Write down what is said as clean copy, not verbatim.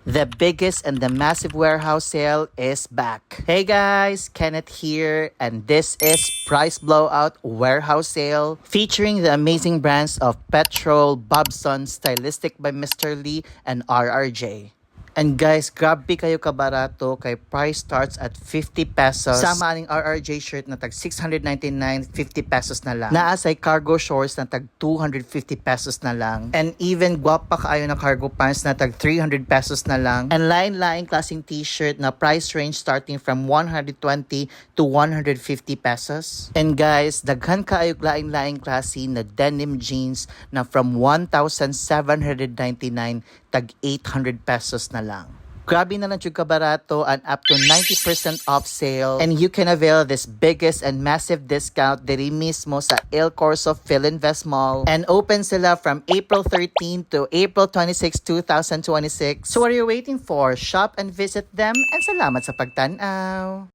The biggest and the massive warehouse sale is back. Hey guys, Kenneth here, and this is Price Blowout Warehouse Sale featuring the amazing brands of Petrol, Bobson, Stylistic by Mr. Lee, and RRJ. And guys, grabe kayo kabarato kay price starts at 50 pesos. Sama aning RRJ shirt na tag 699, 50 pesos na lang. Naasay cargo shorts na tag 250 pesos na lang. And even guwapa kaayo na cargo pants na tag 300 pesos na lang. And line-line klaseng t-shirt na price range starting from 120 to 150 pesos. And guys, daghan kaayo laing-laing klase na denim jeans na from 1,799 tag 800 pesos na lang. Grabe na lang ka barato and up to 90% off sale. And you can avail this biggest and massive discount diri mismo sa El Corso Philinvest Mall. And open sila from April 13 to April 26, 2026. So what are you waiting for? Shop and visit them, and salamat sa pagtanaw.